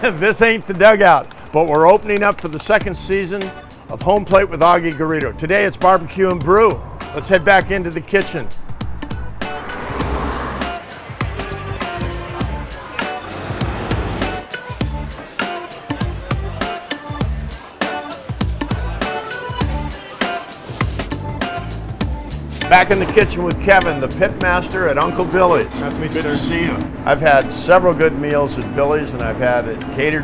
This ain't the dugout, but we're opening up for the second season of Home Plate with Augie Garrido. Today it's barbecue and brew. Let's head back into the kitchen. Back in the kitchen with Kevin, the pit master at Uncle Billy's. Nice to meet you, Good sir. to see you. I've had several good meals at Billy's, and I've had it catered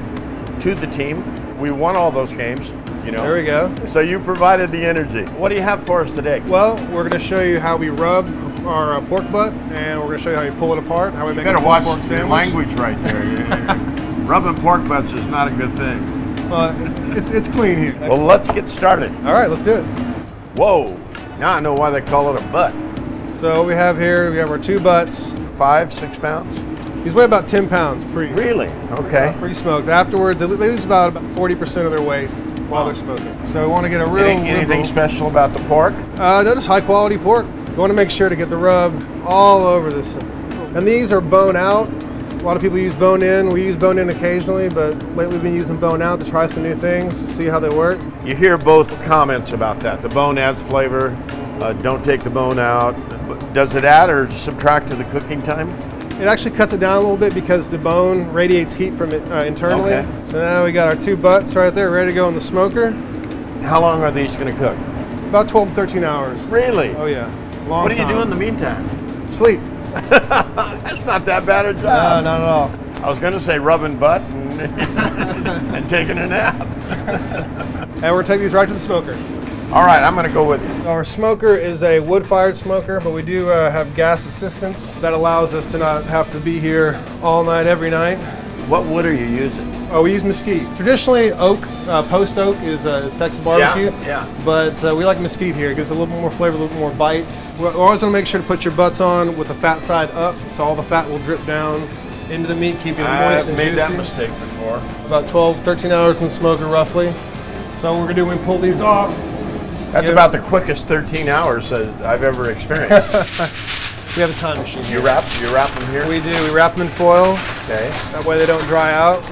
to the team. We won all those games, you know. There we go. So you provided the energy. What do you have for us today? Well, we're going to show you how we rub our pork butt, and we're going to show you how we pull it apart, how we make a pulled pork sandwich. Your language right there. Rubbing pork butts is not a good thing. It's clean here. Well, let's get started. All right, let's do it. Whoa. Now I know why they call it a butt. So what we have here, we have our two butts. 5, 6 pounds? These weigh about 10 pounds pre. Really? Okay. Pre-smoked. Afterwards, they lose about 40% of their weight while they're smoking. So we want to get a real Anything special about the pork? Notice high quality pork. You want to make sure to get the rub all over this. And these are bone out. A lot of people use bone in. We use bone in occasionally, but lately we've been using bone out to try some new things, to see how they work. You hear both comments about that. The bone adds flavor. Don't take the bone out. Does it add or subtract to the cooking time? It actually cuts it down a little bit because the bone radiates heat from it internally. Okay. So now we got our two butts right there ready to go in the smoker. How long are these going to cook? About 12 to 13 hours. Really? Oh yeah, long What do you time. do in the meantime? Sleep. That's not that bad a job. No, not at all. I was going to say rubbing butt and, and taking a nap. And we're gonna take these right to the smoker. All right, I'm going to go with you. Our smoker is a wood-fired smoker, but we do have gas assistance that allows us to not have to be here all night, every night. What wood are you using? Oh, we use mesquite. Traditionally, oak, post oak is Texas barbecue. Yeah. But we like mesquite here. It gives a little bit more flavor, a little bit more bite. We always want to make sure to put your butts on with the fat side up, so all the fat will drip down into the meat, keeping it moist and juicy. I've made that mistake before. About 12, 13 hours in the smoker, roughly. So what we're gonna do when we pull these off. That's about the quickest 13 hours that I've ever experienced. We have a time machine here. You wrap them here? We do. We wrap them in foil. Okay. That way they don't dry out.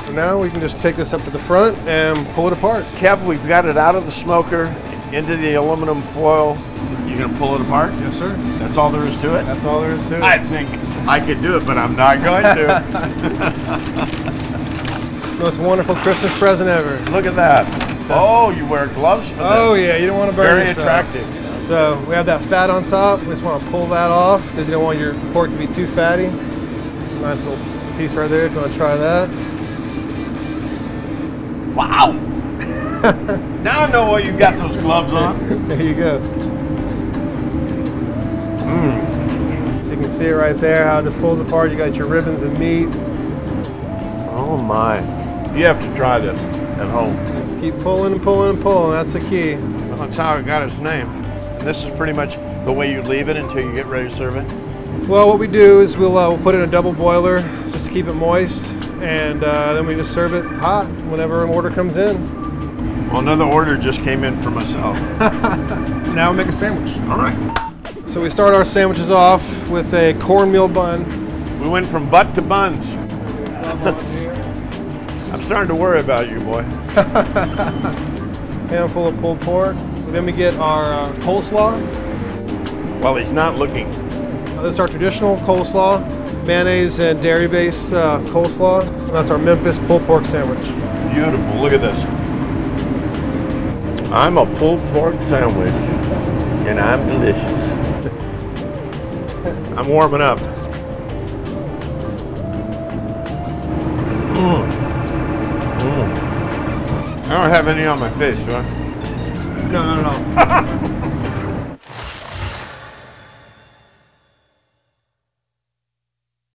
So now we can just take this up to the front and pull it apart. Kev, we've got it out of the smoker into the aluminum foil. You gonna pull it apart? Yes, sir. That's all there is to it? That's all there is to it. I think I could do it, but I'm not going to. Most wonderful Christmas present ever. Look at that. Oh, you wear gloves for that. Oh yeah, you don't want to burn Very yourself. attractive. So we have that fat on top. We just want to pull that off because you don't want your pork to be too fatty. Nice little piece right there if you want to try that. Wow. Now I know why you got those gloves on. There you go. You can see it right there, how it just pulls apart. You got your ribbons of meat. Oh my. You have to try this at home. Just keep pulling and pulling and pulling. That's the key. That's how it got its name. And this is pretty much the way you leave it until you get ready to serve it? Well, what we do is we'll put it in a double boiler just to keep it moist. And then we just serve it hot whenever an order comes in. Well, another order just came in for myself. Now we make a sandwich. All right. So we start our sandwiches off with a cornmeal bun. We went from butt to buns. I'm starting to worry about you, boy. Handful of pulled pork. Then we get our coleslaw. Well, he's not looking. This is our traditional coleslaw, mayonnaise and dairy-based coleslaw. And that's our Memphis pulled pork sandwich. Beautiful. Look at this. I'm a pulled pork sandwich, and I'm delicious. I'm warming up. I don't have any on my face, do I? No.